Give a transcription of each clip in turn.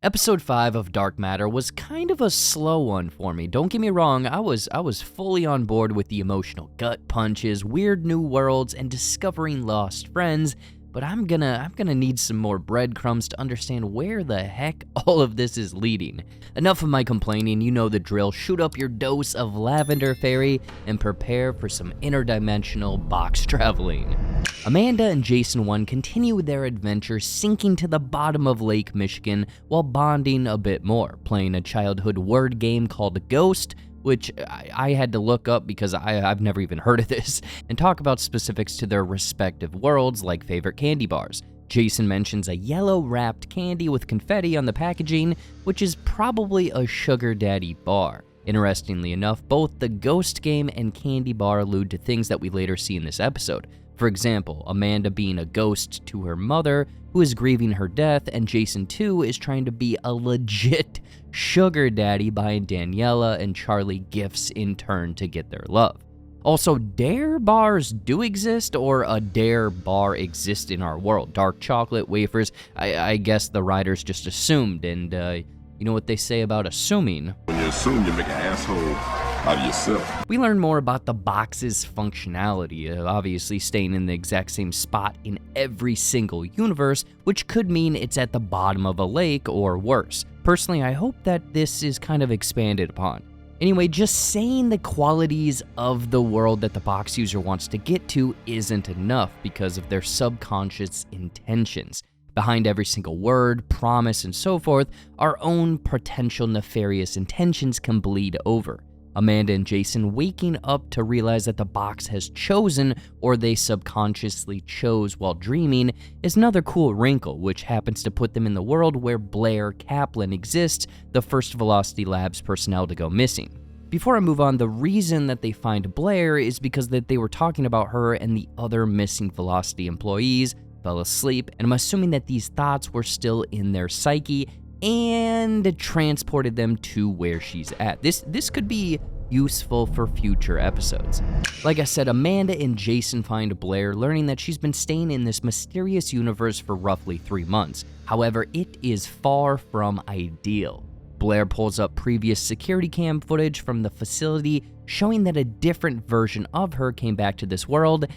Episode 5 of Dark Matter was kind of a slow one for me. Don't get me wrong, I was fully on board with the emotional gut punches, weird new worlds, and discovering lost friends, but I'm gonna need some more breadcrumbs to understand where the heck all of this is leading. Enough of my complaining, you know the drill. Shoot up your dose of Lavender Fairy and prepare for some interdimensional box traveling. Amanda and Jason 1 continue their adventure, sinking to the bottom of Lake Michigan while bonding a bit more, playing a childhood word game called Ghost, which I had to look up because I've never even heard of this, and talk about specifics to their respective worlds like favorite candy bars. Jason mentions a yellow-wrapped candy with confetti on the packaging, which is probably a sugar daddy bar. Interestingly enough, both the Ghost game and candy bar allude to things that we later see in this episode. For example, Amanda being a ghost to her mother, who is grieving her death, and Jason 2 is trying to be a legit sugar daddy buying Daniela and Charlie gifts in turn to get their love. Also, dare bars do exist, or a dare bar exists in our world. Dark chocolate, wafers, I guess the writers just assumed, and you know what they say about assuming? When you assume, you make an asshole out of yourself. We learn more about the box's functionality, obviously staying in the exact same spot in every single universe, which could mean it's at the bottom of a lake or worse. Personally, I hope that this is kind of expanded upon. Anyway, just saying the qualities of the world that the box user wants to get to isn't enough because of their subconscious intentions. Behind every single word, promise, and so forth, our own potential nefarious intentions can bleed over. Amanda and Jason waking up to realize that the box has chosen, or they subconsciously chose while dreaming, is another cool wrinkle, which happens to put them in the world where Blair Kaplan exists, the first Velocity Labs personnel to go missing. Before I move on, the reason that they find Blair is because that they were talking about her and the other missing Velocity employees, fell asleep, and I'm assuming that these thoughts were still in their psyche and transported them to where she's at. This could be useful for future episodes. Like I said, Amanda and Jason find Blair, learning that she's been staying in this mysterious universe for roughly 3 months. However, it is far from ideal. Blair pulls up previous security cam footage from the facility, showing that a different version of her came back to this world,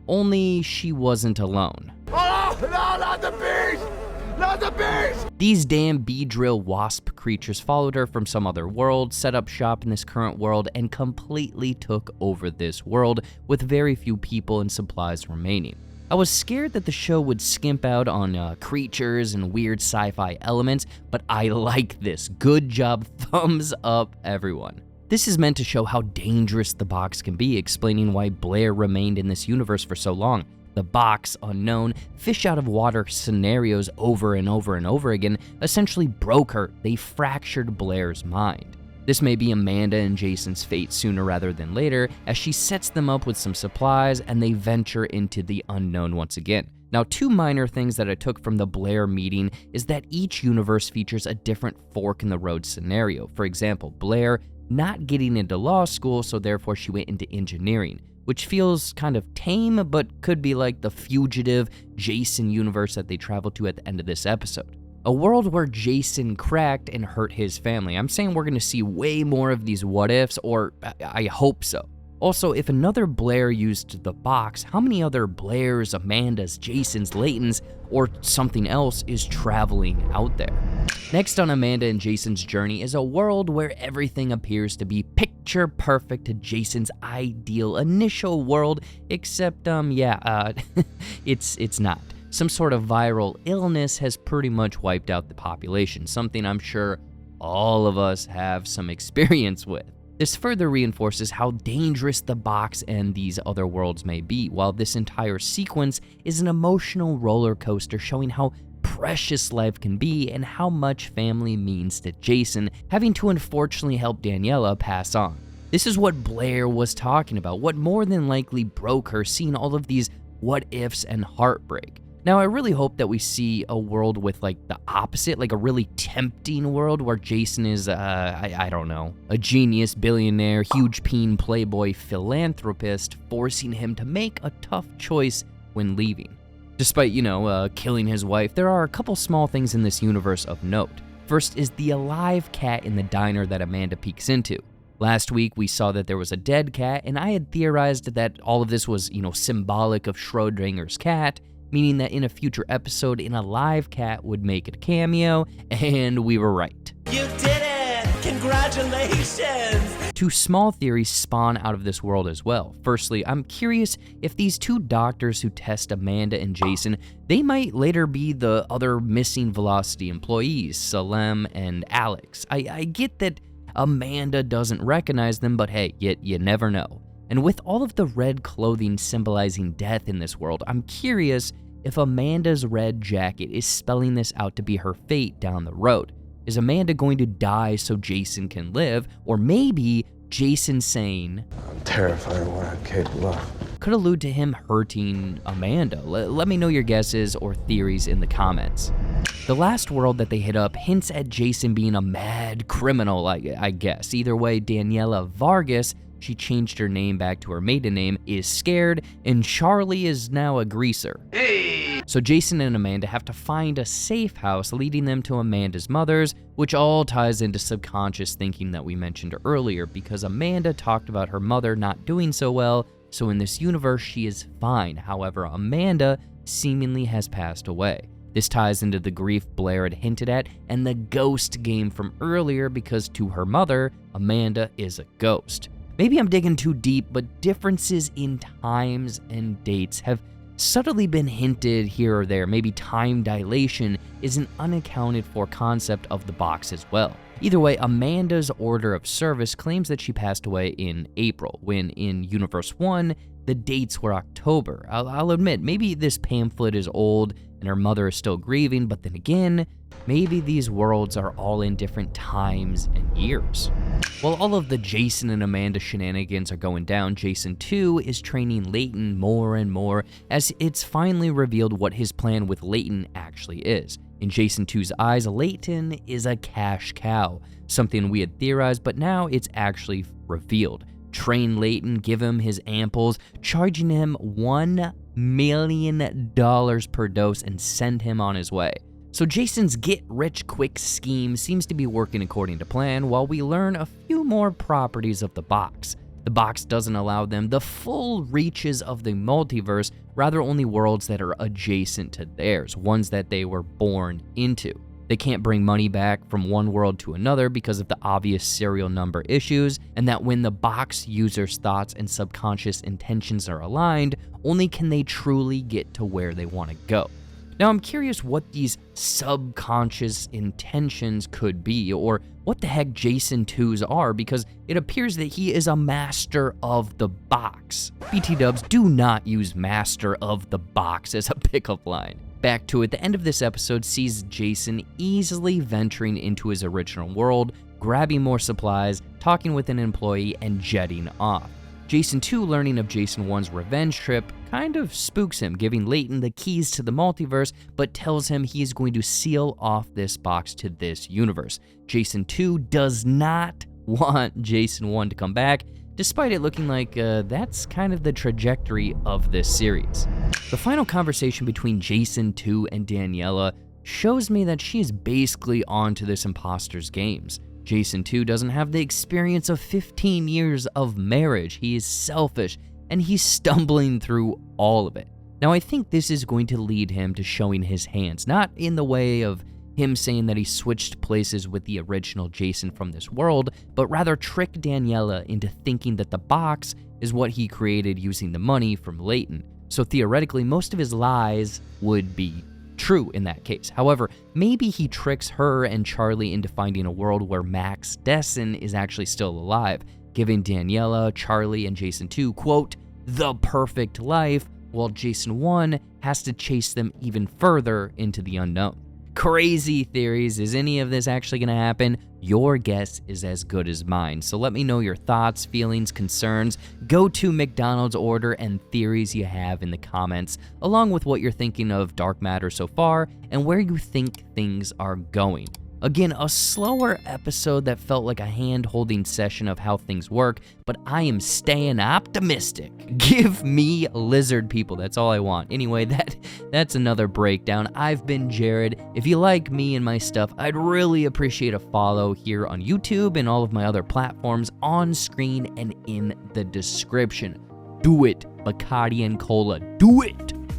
only she wasn't alone. Oh, no, not the beast! Not the beast! These damn bee-drill wasp creatures followed her from some other world, set up shop in this current world, and completely took over this world, with very few people and supplies remaining. I was scared that the show would skimp out on creatures and weird sci-fi elements, but I like this. Good job, thumbs up, everyone. This is meant to show how dangerous the box can be, explaining why Blair remained in this universe for so long. The box, unknown, fish out of water scenarios over and over and over again essentially broke her. They fractured Blair's mind. This may be Amanda and Jason's fate sooner rather than later, as she sets them up with some supplies and they venture into the unknown once again. Now, 2 minor things that I took from the Blair meeting is that each universe features a different fork in the road scenario. For example, Blair not getting into law school, so therefore she went into engineering, which feels kind of tame, but could be like the fugitive Jason universe that they travel to at the end of this episode. A world where Jason cracked and hurt his family. I'm saying we're going to see way more of these what-ifs, or I hope so. Also, if another Blair used the box, how many other Blairs, Amandas, Jasons, Laytons, or something else is traveling out there? Next on Amanda and Jason's journey is a world where everything appears to be picture perfect to Jason's ideal initial world, except, it's not. Some sort of viral illness has pretty much wiped out the population, something I'm sure all of us have some experience with. This further reinforces how dangerous the box and these other worlds may be, while this entire sequence is an emotional roller coaster showing how precious life can be and how much family means to Jason, having to unfortunately help Daniela pass on. This is what Blair was talking about, what more than likely broke her, seeing all of these what-ifs and heartbreak. Now, I really hope that we see a world with, like, the opposite, like a really tempting world where Jason is, I don't know, a genius, billionaire, huge peen playboy philanthropist, forcing him to make a tough choice when leaving. Despite, killing his wife, there are a couple small things in this universe of note. First is the alive cat in the diner that Amanda peeks into. Last week, we saw that there was a dead cat, and I had theorized that all of this was, symbolic of Schrodinger's cat, meaning that in a future episode, an alive cat would make a cameo, and we were right. You did it! Congratulations! Two small theories spawn out of this world as well. Firstly, I'm curious if these two doctors who test Amanda and Jason, they might later be the other missing Velocity employees, Salem and Alex. I get that Amanda doesn't recognize them, but hey, you never know. And with all of the red clothing symbolizing death in this world, I'm curious if Amanda's red jacket is spelling this out to be her fate down the road. Is Amanda going to die so Jason can live? Or maybe Jason saying, "I'm terrified of what I'm capable of," could allude to him hurting Amanda. Let me know your guesses or theories in the comments. The last world that they hit up hints at Jason being a mad criminal, I guess. Either way, Daniela Vargas, she changed her name back to her maiden name, is scared, and Charlie is now a greaser. So Jason and Amanda have to find a safe house leading them to Amanda's mother's, which all ties into subconscious thinking that we mentioned earlier, because Amanda talked about her mother not doing so well, so in this universe she is fine. However, Amanda seemingly has passed away. This ties into the grief Blair had hinted at and the ghost game from earlier, because to her mother, Amanda is a ghost. Maybe I'm digging too deep, but differences in times and dates have subtly been hinted here or there. Maybe time dilation is an unaccounted for concept of the box as well. Either way, Amanda's order of service claims that she passed away in April, when in Universe 1, the dates were October. I'll admit, maybe this pamphlet is old and her mother is still grieving, but then again, maybe these worlds are all in different times and years. While all of the Jason and Amanda shenanigans are going down, Jason 2 is training Layton more and more, as it's finally revealed what his plan with Layton actually is. In Jason 2's eyes, Layton is a cash cow, something we had theorized, but now it's actually revealed. Train Layton, give him his amples, charging him $1 million per dose, and send him on his way. So Jason's get-rich-quick scheme seems to be working according to plan, while we learn a few more properties of the box. The box doesn't allow them the full reaches of the multiverse, rather only worlds that are adjacent to theirs, ones that they were born into. They can't bring money back from one world to another because of the obvious serial number issues, and that when the box users' thoughts and subconscious intentions are aligned, only can they truly get to where they want to go. Now, I'm curious what these subconscious intentions could be, or what the heck Jason 2's are, because it appears that he is a master of the box. BT dubs, do not use master of the box as a pickup line. Back to it, the end of this episode sees Jason easily venturing into his original world, grabbing more supplies, talking with an employee, and jetting off. Jason 2, learning of Jason 1's revenge trip, kind of spooks him, giving Layton the keys to the multiverse, but tells him he is going to seal off this box to this universe. Jason 2 does not want Jason 1 to come back, despite it looking like that's kind of the trajectory of this series. The final conversation between Jason 2 and Daniela shows me that she is basically onto this imposter's games. Jason 2 doesn't have the experience of 15 years of marriage. He is selfish, and he's stumbling through all of it. Now, I think this is going to lead him to showing his hands, not in the way of him saying that he switched places with the original Jason from this world, but rather trick Daniela into thinking that the box is what he created using the money from Layton. So theoretically, most of his lies would be true in that case. However, maybe he tricks her and Charlie into finding a world where Max Desson is actually still alive, giving Daniela, Charlie, and Jason 2, quote, the perfect life, while Jason 1 has to chase them even further into the unknown. Crazy theories. Is any of this actually going to happen? Your guess is as good as mine. So let me know your thoughts, feelings, concerns, go-to McDonald's order, and theories you have in the comments, along with what you're thinking of Dark Matter so far and where you think things are going. Again, a slower episode that felt like a hand-holding session of how things work, but I am staying optimistic. Give me lizard people, that's all I want. Anyway, that's another breakdown. I've been Jared. If you like me and my stuff, I'd really appreciate a follow here on YouTube and all of my other platforms on screen and in the description. Do it, Bacardi and Cola, do it!